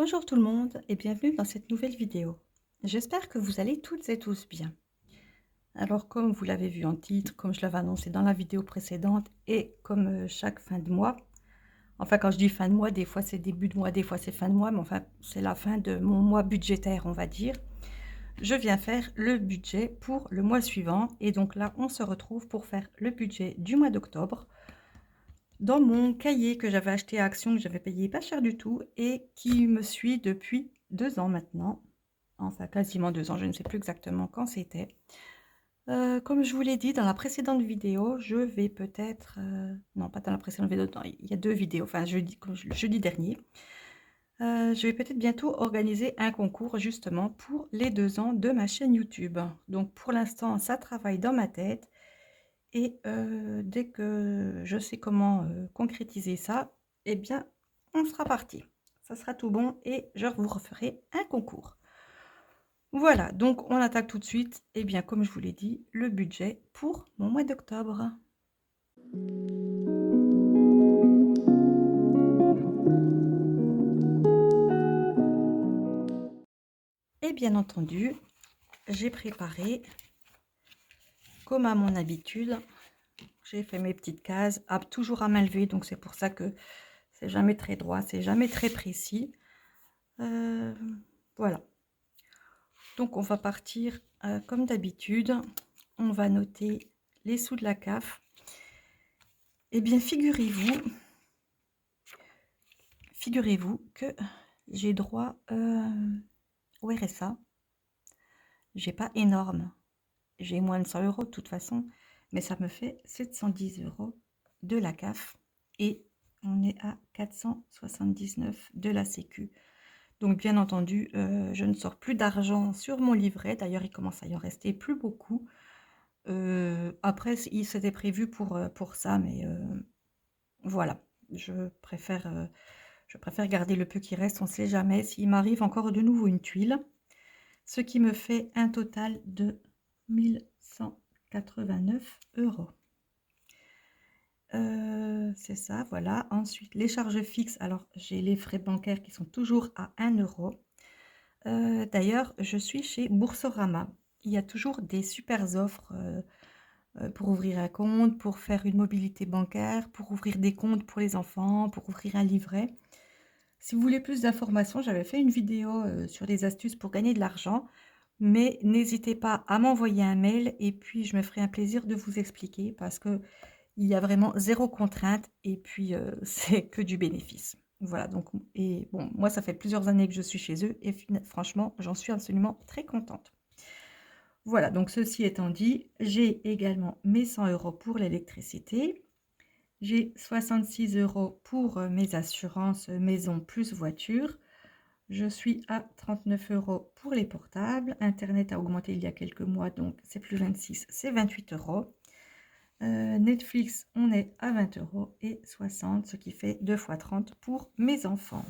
Bonjour tout le monde et bienvenue dans cette nouvelle vidéo. J'espère que vous allez toutes et tous bien. Alors comme vous l'avez vu en titre, comme je l'avais annoncé dans la vidéo précédente et comme chaque fin de mois, enfin quand je dis fin de mois, des fois c'est début de mois, des fois c'est fin de mois, mais enfin c'est la fin de mon mois budgétaire on va dire. Je viens faire le budget pour le mois suivant et donc là on se retrouve pour faire le budget du mois d'octobre dans mon cahier que j'avais acheté à Action, que j'avais payé pas cher du tout et qui me suit depuis 2 ans maintenant. Enfin quasiment 2 ans, je ne sais plus exactement quand c'était. Comme je vous l'ai dit dans la précédente vidéo, je vais peut-être, non pas dans la précédente vidéo, non, il y a 2 vidéos, enfin jeudi, le jeudi dernier. Je vais peut-être bientôt organiser un concours justement pour les 2 ans de ma chaîne YouTube. Donc pour l'instant, ça travaille dans ma tête et dès que je sais comment, concrétiser ça, eh bien, on sera parti. Ça sera tout bon et je vous referai un concours. Voilà, donc on attaque tout de suite, eh bien, comme je vous l'ai dit, le budget pour mon mois d'octobre. Et bien entendu, j'ai préparé, comme à mon habitude, j'ai fait mes petites cases, toujours à main levée, donc c'est pour ça que c'est jamais très droit, c'est jamais très précis. Voilà. Donc on va partir comme d'habitude, on va noter les sous de la CAF. Eh bien figurez-vous que j'ai droit au RSA. J'ai pas énorme, j'ai moins de 100 € de toute façon, mais ça me fait 710 € de la CAF et on est à 479 de la Sécu. Donc bien entendu, je ne sors plus d'argent sur mon livret. D'ailleurs, il commence à y en rester plus beaucoup. Après, il s'était prévu pour ça, mais voilà. Je préfère garder le peu qui reste. On ne sait jamais s'il m'arrive encore de nouveau une tuile. Ce qui me fait un total de 1189 €. C'est ça, voilà. Ensuite, les charges fixes. Alors, j'ai les frais bancaires qui sont toujours à 1 €. D'ailleurs, je suis chez Boursorama. Il y a toujours des super offres pour ouvrir un compte, pour faire une mobilité bancaire, pour ouvrir des comptes pour les enfants, pour ouvrir un livret. Si vous voulez plus d'informations, j'avais fait une vidéo sur les astuces pour gagner de l'argent, mais n'hésitez pas à m'envoyer un mail et puis je me ferai un plaisir de vous expliquer parce que il y a vraiment zéro contrainte et puis c'est que du bénéfice. Voilà, donc, et bon, moi ça fait plusieurs années que je suis chez eux et franchement, j'en suis absolument très contente. Voilà, donc ceci étant dit, j'ai également mes 100 € pour l'électricité. J'ai 66 € pour mes assurances maison plus voiture. Je suis à 39 € pour les portables. Internet a augmenté il y a quelques mois, donc c'est plus 26, c'est 28 €. Netflix, on est à 20 € et 60, ce qui fait 2 fois 30 pour mes enfants.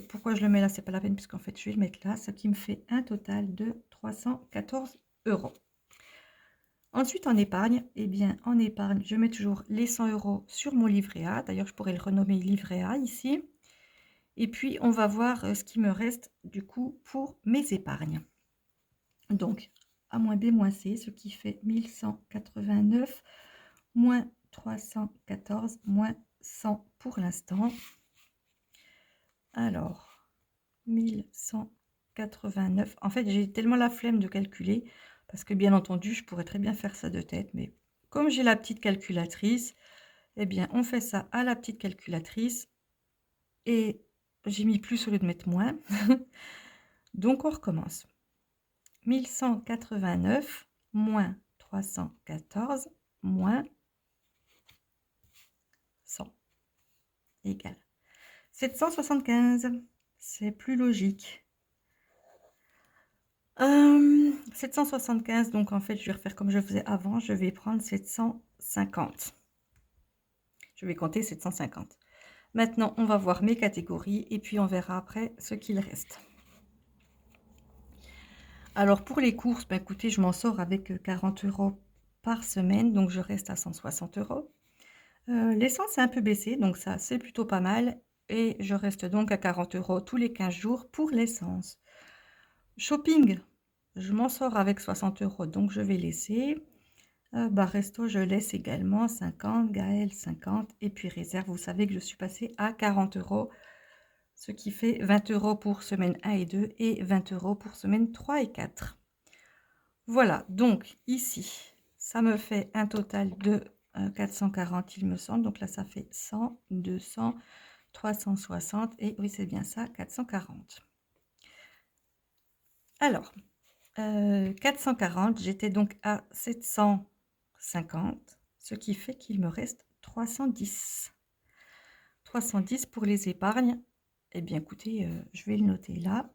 Pourquoi je le mets là? C'est pas la peine puisqu'en fait je vais le mettre là, ce qui me fait un total de 314 €. Ensuite en épargne, eh bien en épargne, je mets toujours les 100 € sur mon livret A. D'ailleurs, je pourrais le renommer livret A ici. Et puis on va voir ce qui me reste du coup pour mes épargnes. Donc A moins B moins C, ce qui fait 1189 moins 314 moins 100 pour l'instant. Alors, 1189. En fait, j'ai tellement la flemme de calculer, parce que bien entendu, je pourrais très bien faire ça de tête, mais comme j'ai la petite calculatrice, eh bien, on fait ça à la petite calculatrice, et j'ai mis plus au lieu de mettre moins. Donc, on recommence. 1189 moins 314 moins 100 égale 775. C'est plus logique. 775, donc en fait, je vais refaire comme je faisais avant. Je vais prendre 750. Je vais compter 750. Maintenant, on va voir mes catégories et puis on verra après ce qu'il reste. Alors, pour les courses, bah, écoutez, je m'en sors avec 40 € par semaine, donc je reste à 160 €. L'essence est un peu baissé, donc ça, c'est plutôt pas mal. et je reste donc à 40 € tous les 15 jours pour l'essence. Shopping, je m'en sors avec 60 €, donc je vais laisser. Resto, je laisse également 50, Gaël 50 et puis réserve, vous savez que je suis passée à 40 €, ce qui fait 20 € pour semaine 1 et 2 et 20 € pour semaine 3 et 4. Voilà, donc ici, ça me fait un total de 440, il me semble. Donc là, ça fait 100, 200, 360 et oui, c'est bien ça, 440. Alors, 440, j'étais donc à 750, ce qui fait qu'il me reste 310. 310 pour les épargnes. Eh bien, écoutez, je vais le noter là.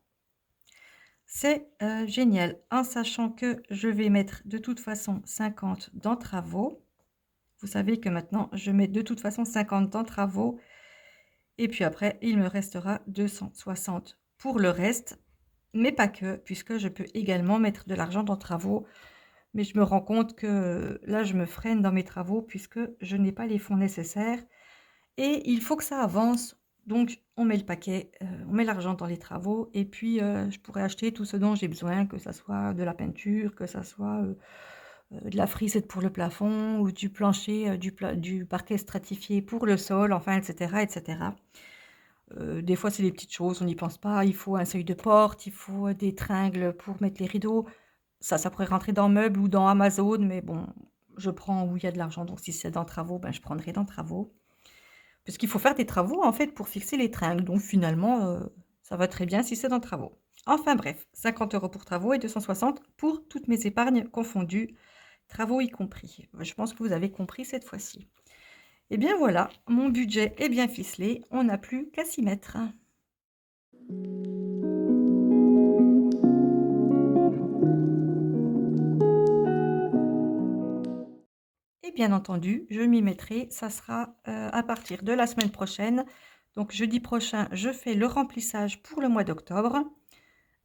C'est génial, en sachant que je vais mettre de toute façon 50 dans travaux. Vous savez que maintenant, je mets de toute façon 50 dans travaux. Et puis après, il me restera 260 pour le reste. Mais pas que, puisque je peux également mettre de l'argent dans travaux. Mais je me rends compte que là, je me freine dans mes travaux puisque je n'ai pas les fonds nécessaires. Et il faut que ça avance. Donc, on met le paquet, on met l'argent dans les travaux. Et puis, je pourrais acheter tout ce dont j'ai besoin, que ça soit de la peinture, que ça soit de la frisette pour le plafond ou du plancher, du parquet stratifié pour le sol, enfin, etc., etc. Des fois, c'est des petites choses, on n'y pense pas. Il faut un seuil de porte, il faut des tringles pour mettre les rideaux. Ça pourrait rentrer dans meubles ou dans Amazon, mais bon, je prends où il y a de l'argent. Donc, si c'est dans travaux, ben, je prendrai dans travaux. Puisqu'il faut faire des travaux, en fait, pour fixer les tringles. Donc, finalement, ça va très bien si c'est dans travaux. Enfin bref, 50 € pour travaux et 260 pour toutes mes épargnes confondues, travaux y compris. Je pense que vous avez compris cette fois-ci. Et bien voilà, mon budget est bien ficelé, on n'a plus qu'à s'y mettre. Et bien entendu, je m'y mettrai, ça sera à partir de la semaine prochaine. Donc jeudi prochain, je fais le remplissage pour le mois d'octobre.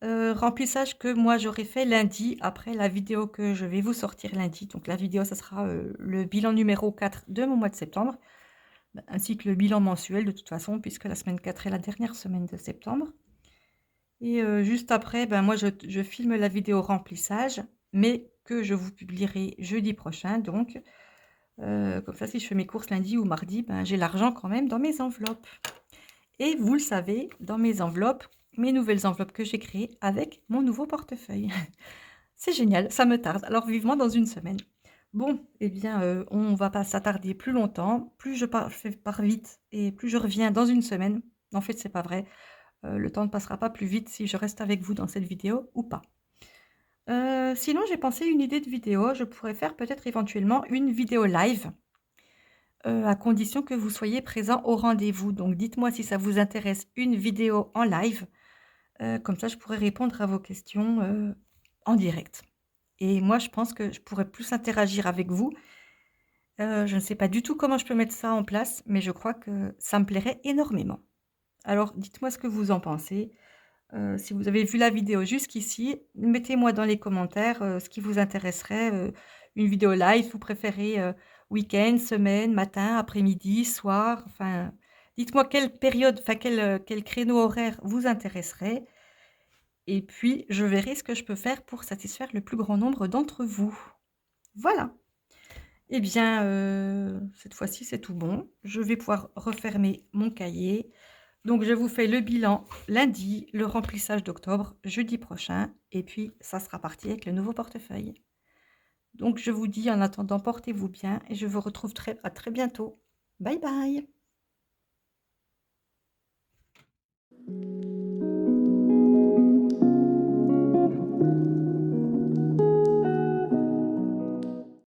Remplissage que moi j'aurais fait lundi, après la vidéo que je vais vous sortir lundi. Donc la vidéo, ça sera le bilan numéro 4 de mon mois de septembre, ainsi que le bilan mensuel de toute façon, puisque la semaine 4 est la dernière semaine de septembre. Et juste après, ben moi je filme la vidéo remplissage, mais que je vous publierai jeudi prochain. Donc, comme ça, si je fais mes courses lundi ou mardi, ben, j'ai l'argent quand même dans mes enveloppes. Et vous le savez, dans mes enveloppes, mes nouvelles enveloppes que j'ai créées avec mon nouveau portefeuille. C'est génial, ça me tarde. Alors vivement dans une semaine. Bon, eh bien, on va pas s'attarder plus longtemps. Plus je pars vite et plus je reviens dans une semaine. En fait, c'est pas vrai. Le temps ne passera pas plus vite si je reste avec vous dans cette vidéo ou pas. Sinon, j'ai pensé une idée de vidéo. Je pourrais faire peut-être éventuellement une vidéo live, à condition que vous soyez présent au rendez-vous. Donc dites-moi si ça vous intéresse une vidéo en live. Comme ça, je pourrais répondre à vos questions, en direct. Et moi, je pense que je pourrais plus interagir avec vous. Je ne sais pas du tout comment je peux mettre ça en place, mais je crois que ça me plairait énormément. Alors dites-moi ce que vous en pensez. Si vous avez vu la vidéo jusqu'ici, mettez-moi dans les commentaires, ce qui vous intéresserait, une vidéo live, vous préférez, week-end, semaine, matin, après-midi, soir, enfin, dites-moi quelle période, enfin quel créneau horaire vous intéresserait et puis je verrai ce que je peux faire pour satisfaire le plus grand nombre d'entre vous. Voilà. Eh bien, cette fois-ci, c'est tout bon. Je vais pouvoir refermer mon cahier. Donc je vous fais le bilan lundi, le remplissage d'octobre, jeudi prochain et puis ça sera parti avec le nouveau portefeuille. Donc je vous dis en attendant, portez-vous bien et je vous retrouve à très bientôt. Bye bye!